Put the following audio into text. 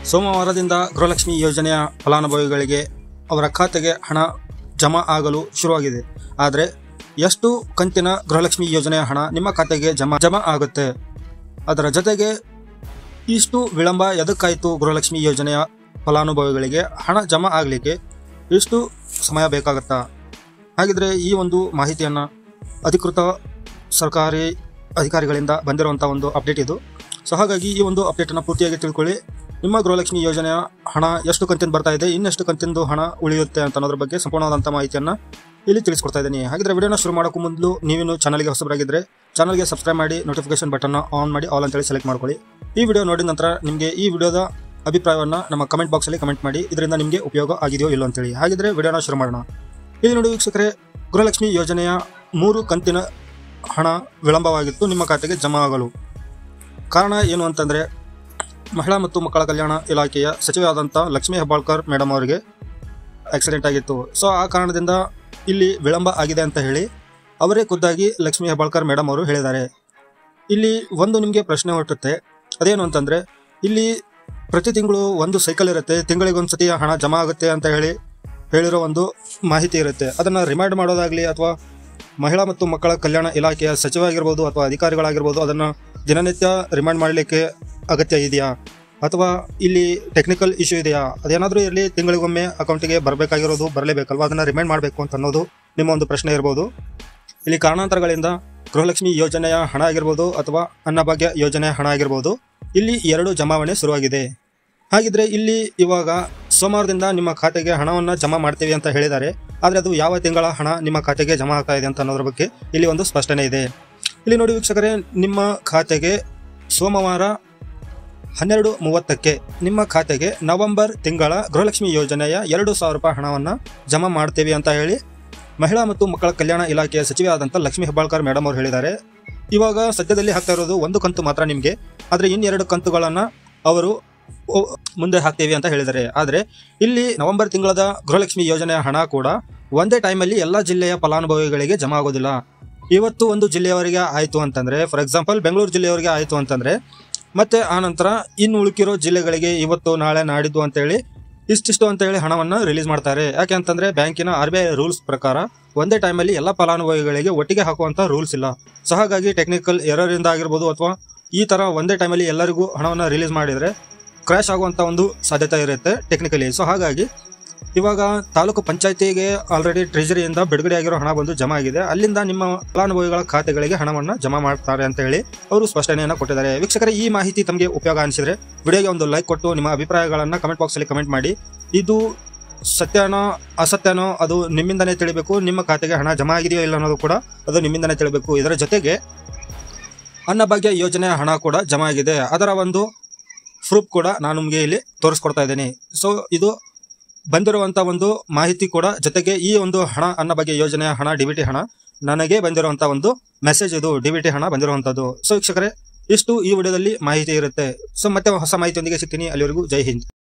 ಸೋಮವಾರದಿಂದ ಗೃಹಲಕ್ಷ್ಮಿ ಯೋಜನೆಯ ಫಲಾನುಭವಿಗಳಿಗೆ ಅವರ ಖಾತೆಗೆ ಹಣ ಜಮಾ ಆಗಲು ಶುರುವಾಗಿದೆ. ಆದರೆ ಎಷ್ಟು ಕಂತಿನ ಗೃಹಲಕ್ಷ್ಮಿ ಯೋಜನೆಯ ಹಣ ನಿಮ್ಮ ಖಾತೆಗೆ ಜಮಾ ಆಗುತ್ತೆ? ಅದರ ಜೊತೆಗೆ ಇಷ್ಟು ವಿಳಂಬ ಎದಕ್ಕಾಯಿತು? ಗೃಹಲಕ್ಷ್ಮಿ ಯೋಜನೆಯ ಫಲಾನುಭವಿಗಳಿಗೆ ಹಣ ಜಮಾ ಆಗಲಿಕ್ಕೆ ಎಷ್ಟು ಸಮಯ ಬೇಕಾಗುತ್ತಾ? ಹಾಗಿದ್ರೆ ಈ ಒಂದು ಮಾಹಿತಿಯನ್ನು ಅಧಿಕೃತ ಸರ್ಕಾರಿ ಅಧಿಕಾರಿಗಳಿಂದ ಬಂದಿರುವಂಥ ಒಂದು ಅಪ್ಡೇಟ್ ಇದು. ಸೊ ಹಾಗಾಗಿ ಈ ಒಂದು ಅಪ್ಡೇಟನ್ನು ಪೂರ್ತಿಯಾಗಿ ತಿಳ್ಕೊಳ್ಳಿ. ನಿಮ್ಮ ಗೃಹಲಕ್ಷ್ಮಿ ಯೋಜನೆಯ ಹಣ ಎಷ್ಟು ಕಂತಿನ ಬರ್ತಾ ಇದೆ, ಇನ್ನೆಷ್ಟು ಕಂತಿಂದು ಹಣ ಉಳಿಯುತ್ತೆ ಅಂತ ಅನ್ನೋದ್ರ ಬಗ್ಗೆ ಸಂಪೂರ್ಣವಾದಂಥ ಮಾಹಿತಿಯನ್ನು ಇಲ್ಲಿ ತಿಳಿಸ್ಕೊಡ್ತಾ ಇದ್ದೀನಿ. ಹಾಗಿದ್ರೆ ವಿಡಿಯೋನ ಶುರು ಮಾಡೋಕ್ಕೂ ಮೊದಲು ನೀವೇನು ಚಾನಲ್ಗೆ ಹೊಸಬರಾಗಿದ್ದರೆ ಚಾನಲ್ಗೆ ಸಬ್ಸ್ಕ್ರೈಬ್ ಮಾಡಿ, ನೋಟಿಫಿಕೇಶನ್ ಬಟನ್ನ ಆನ್ ಮಾಡಿ ಆಲ್ ಅಂತೇಳಿ ಸೆಲೆಕ್ಟ್ ಮಾಡ್ಕೊಳ್ಳಿ. ಈ ವಿಡಿಯೋ ನೋಡಿದ ನಂತರ ನಿಮಗೆ ಈ ವಿಡಿಯೋದ ಅಭಿಪ್ರಾಯವನ್ನು ನಮ್ಮ ಕಮೆಂಟ್ ಬಾಕ್ಸಲ್ಲಿ ಕಮೆಂಟ್ ಮಾಡಿ, ಇದರಿಂದ ನಿಮಗೆ ಉಪಯೋಗ ಆಗಿದೆಯೋ ಇಲ್ಲೋ ಅಂತೇಳಿ. ಹಾಗಿದ್ರೆ ವಿಡಿಯೋನ ಶುರು ಮಾಡೋಣ. ಇಲ್ಲಿ ನೋಡಿ ವೀಕ್ಷಕರೇ, ಗೃಹಲಕ್ಷ್ಮಿ ಯೋಜನೆಯ 3 ಕಂತಿನ ಹಣ ವಿಳಂಬವಾಗಿತ್ತು ನಿಮ್ಮ ಖಾತೆಗೆ ಜಮಾ ಆಗಲು. ಕಾರಣ ಏನು ಅಂತಂದರೆ, ಮಹಿಳಾ ಮತ್ತು ಮಕ್ಕಳ ಕಲ್ಯಾಣ ಇಲಾಖೆಯ ಸಚಿವೆಯಾದಂಥ ಲಕ್ಷ್ಮೀ ಹೆಬ್ಬಾಳ್ಕರ್ ಮೇಡಮ್ ಅವರಿಗೆ ಆಕ್ಸಿಡೆಂಟ್ ಆಗಿತ್ತು. ಸೊ ಆ ಕಾರಣದಿಂದ ಇಲ್ಲಿ ವಿಳಂಬ ಆಗಿದೆ ಅಂತ ಹೇಳಿ ಅವರೇ ಖುದ್ದಾಗಿ ಲಕ್ಷ್ಮೀ ಹೆಬ್ಬಾಳ್ಕರ್ ಮೇಡಮ್ ಅವರು ಹೇಳಿದ್ದಾರೆ. ಇಲ್ಲಿ ಒಂದು ನಿಮಗೆ ಪ್ರಶ್ನೆ ಹುಟ್ಟುತ್ತೆ, ಅದೇನು ಅಂತಂದರೆ, ಇಲ್ಲಿ ಪ್ರತಿ ತಿಂಗಳು ಒಂದು ಸೈಕಲ್ ಇರುತ್ತೆ, ತಿಂಗಳಿಗೊಂದು ಸತಿ ಹಣ ಜಮಾ ಆಗುತ್ತೆ ಅಂತ ಹೇಳಿರೋ ಒಂದು ಮಾಹಿತಿ ಇರುತ್ತೆ. ಅದನ್ನು ರಿಮೈಂಡ್ ಮಾಡೋದಾಗಲಿ ಅಥವಾ ಮಹಿಳಾ ಮತ್ತು ಮಕ್ಕಳ ಕಲ್ಯಾಣ ಇಲಾಖೆಯ ಸಚಿವ ಆಗಿರ್ಬೋದು ಅಥವಾ ಅಧಿಕಾರಿಗಳಾಗಿರ್ಬೋದು ಅದನ್ನು ದಿನನಿತ್ಯ ರಿಮೈಂಡ್ ಮಾಡಲಿಕ್ಕೆ ಅಗತ್ಯ ಇದೆಯಾ, ಅಥವಾ ಇಲ್ಲಿ ಟೆಕ್ನಿಕಲ್ ಇಶ್ಯೂ ಇದೆಯಾ? ಅದೇನಾದರೂ ಇರಲಿ, ತಿಂಗಳಿಗೊಮ್ಮೆ ಅಕೌಂಟಿಗೆ ಬರಬೇಕಾಗಿರೋದು ಬರಲೇಬೇಕಲ್ವ, ಅದನ್ನು ರಿಮೈಂಡ್ ಮಾಡಬೇಕು ಅಂತ ಅನ್ನೋದು ನಿಮ್ಮ ಒಂದು ಪ್ರಶ್ನೆ ಇರ್ಬೋದು. ಇಲ್ಲಿ ಕಾರಣಾಂತರಗಳಿಂದ ಗೃಹಲಕ್ಷ್ಮಿ ಯೋಜನೆಯ ಹಣ ಆಗಿರ್ಬೋದು ಅಥವಾ ಅನ್ನಭಾಗ್ಯ ಯೋಜನೆಯ ಹಣ ಆಗಿರ್ಬೋದು, ಇಲ್ಲಿ 2 ಜಮಾವಣೆ ಶುರುವಾಗಿದೆ. ಹಾಗಿದ್ರೆ ಇಲ್ಲಿ ಇವಾಗ ಸೋಮವಾರದಿಂದ ನಿಮ್ಮ ಖಾತೆಗೆ ಹಣವನ್ನು ಜಮಾ ಮಾಡ್ತೀವಿ ಅಂತ ಹೇಳಿದ್ದಾರೆ. ಆದರೆ ಅದು ಯಾವ ತಿಂಗಳ ಹಣ ನಿಮ್ಮ ಖಾತೆಗೆ ಜಮಾ ಆಗ್ತಾ ಇದೆ ಅಂತ ಅನ್ನೋದ್ರ ಬಗ್ಗೆ ಇಲ್ಲಿ ಒಂದು ಸ್ಪಷ್ಟನೆ ಇದೆ. ಇಲ್ಲಿ ನೋಡಿ ವೀಕ್ಷಕರೇ, ನಿಮ್ಮ ಖಾತೆಗೆ ಸೋಮವಾರ 12:30ಕ್ಕೆ ನಿಮ್ಮ ಖಾತೆಗೆ ನವೆಂಬರ್ ತಿಂಗಳ ಗೃಹಲಕ್ಷ್ಮಿ ಯೋಜನೆಯ 2,000 ರೂಪಾಯಿ ಹಣವನ್ನು ಜಮಾ ಮಾಡ್ತೀವಿ ಅಂತ ಹೇಳಿ ಮಹಿಳಾ ಮತ್ತು ಮಕ್ಕಳ ಕಲ್ಯಾಣ ಇಲಾಖೆಯ ಸಚಿವೆ ಆದಂಥ ಲಕ್ಷ್ಮೀ ಹೆಬ್ಬಾಳ್ಕರ್ ಮೇಡಮ್ ಅವರು ಹೇಳಿದ್ದಾರೆ. ಇವಾಗ ಸದ್ಯದಲ್ಲಿ ಹಾಕ್ತಾ ಇರೋದು 1 ಕಂತು ಮಾತ್ರ ನಿಮಗೆ, ಆದರೆ ಇನ್ನು 2 ಕಂತುಗಳನ್ನು ಅವರು ಮುಂದೆ ಹಾಕ್ತೀವಿ ಅಂತ ಹೇಳಿದ್ದಾರೆ. ಆದರೆ ಇಲ್ಲಿ ನವೆಂಬರ್ ತಿಂಗಳದ ಗೃಹಲಕ್ಷ್ಮಿ ಯೋಜನೆಯ ಹಣ ಕೂಡ ಒಂದೇ ಟೈಮಲ್ಲಿ ಎಲ್ಲ ಜಿಲ್ಲೆಯ ಫಲಾನುಭವಿಗಳಿಗೆ ಜಮಾ ಆಗೋದಿಲ್ಲ. ಇವತ್ತು ಒಂದು ಜಿಲ್ಲೆಯವರಿಗೆ ಆಯಿತು ಅಂತಂದರೆ, ಫಾರ್ ಎಕ್ಸಾಂಪಲ್ ಬೆಂಗಳೂರು ಜಿಲ್ಲೆಯವರಿಗೆ ಆಯಿತು ಅಂತಂದರೆ, ಮತ್ತು ಆನಂತರ ಇನ್ನು ಉಳುಕಿರೋ ಜಿಲ್ಲೆಗಳಿಗೆ ಇವತ್ತು ನಾಳೆ ನಾಡಿದ್ದು ಅಂತೇಳಿ ಇಷ್ಟಿಷ್ಟು ಅಂತೇಳಿ ಹಣವನ್ನು ರಿಲೀಸ್ ಮಾಡ್ತಾರೆ. ಯಾಕೆ ಅಂತಂದರೆ ಬ್ಯಾಂಕಿನ RBI ರೂಲ್ಸ್ ಪ್ರಕಾರ ಒಂದೇ ಟೈಮಲ್ಲಿ ಎಲ್ಲ ಫಲಾನುಭವಿಗಳಿಗೆ ಒಟ್ಟಿಗೆ ಹಾಕುವಂಥ ರೂಲ್ಸ್ ಇಲ್ಲ. ಸೊ ಹಾಗಾಗಿ ಟೆಕ್ನಿಕಲ್ ಎರರಿಂದ ಆಗಿರ್ಬೋದು ಅಥವಾ ಈ ಥರ ಒಂದೇ ಟೈಮಲ್ಲಿ ಎಲ್ಲರಿಗೂ ಹಣವನ್ನು ರಿಲೀಸ್ ಮಾಡಿದರೆ ಕ್ರ್ಯಾಶ್ ಆಗುವಂಥ ಒಂದು ಸಾಧ್ಯತೆ ಇರುತ್ತೆ ಟೆಕ್ನಿಕಲಿ. ಸೊ ಹಾಗಾಗಿ ಇವಾಗ ತಾಲೂಕು ಪಂಚಾಯತಿಗೆ ಆಲ್ರೆಡಿ ಟ್ರೆಜರಿಯಿಂದ ಬಿಡುಗಡೆ ಆಗಿರೋ ಹಣ ಬಂದು ಜಮಾ ಆಗಿದೆ. ಅಲ್ಲಿಂದ ನಿಮ್ಮ ಫಲಾನುಭವಿಗಳ ಖಾತೆಗಳಿಗೆ ಹಣವನ್ನು ಜಮಾ ಮಾಡ್ತಾರೆ ಅಂತ ಹೇಳಿ ಅವರು ಸ್ಪಷ್ಟನೆಯನ್ನು ಕೊಟ್ಟಿದ್ದಾರೆ. ವೀಕ್ಷಕರೇ, ಈ ಮಾಹಿತಿ ತಮಗೆ ಉಪಯೋಗ ಅನಿಸಿದರೆ ವಿಡಿಯೋಗೆ ಒಂದು ಲೈಕ್ ಕೊಟ್ಟು ನಿಮ್ಮ ಅಭಿಪ್ರಾಯಗಳನ್ನು ಕಮೆಂಟ್ ಬಾಕ್ಸಲ್ಲಿ ಕಮೆಂಟ್ ಮಾಡಿ. ಇದು ಸತ್ಯನೋ ಅಸತ್ಯನೋ ಅದು ನಿಮ್ಮಿಂದನೇ ತಿಳಿಬೇಕು. ನಿಮ್ಮ ಖಾತೆಗೆ ಹಣ ಜಮಾ ಆಗಿದೆಯೋ ಇಲ್ಲ ಅನ್ನೋದು ಕೂಡ ಅದು ನಿಮ್ಮಿಂದನೇ ತಿಳಿಬೇಕು. ಇದರ ಜೊತೆಗೆ ಅನ್ನಭಾಗ್ಯ ಯೋಜನೆಯ ಹಣ ಕೂಡ ಜಮಾ ಆಗಿದೆ, ಅದರ ಒಂದು ಪ್ರೂಫ್ ಕೂಡ ನಾನು ನಿಮಗೆ ಇಲ್ಲಿ ತೋರಿಸ್ಕೊಡ್ತಾ ಇದ್ದೀನಿ. ಸೊ ಇದು ಬಂದಿರುವಂಥ ಒಂದು ಮಾಹಿತಿ ಕೂಡ, ಜೊತೆಗೆ ಈ ಒಂದು ಹಣ ಅನ್ನಭಾಗ್ಯ ಯೋಜನೆಯ ಹಣ DBT ಹಣ ನನಗೆ ಬಂದಿರುವಂಥ ಒಂದು ಮೆಸೇಜ್, ಇದು DBT ಹಣ ಬಂದಿರುವಂಥದ್ದು. ಸೊ ವೀಕ್ಷಕರೇ, ಇಷ್ಟು ಈ ವಿಡಿಯೋದಲ್ಲಿ ಮಾಹಿತಿ ಇರುತ್ತೆ. ಸೊ ಮತ್ತೆ ಹೊಸ ಮಾಹಿತಿಯೊಂದಿಗೆ ಸಿಗ್ತೀನಿ. ಅಲ್ಲಿವರೆಗೂ ಜೈ ಹಿಂದ್.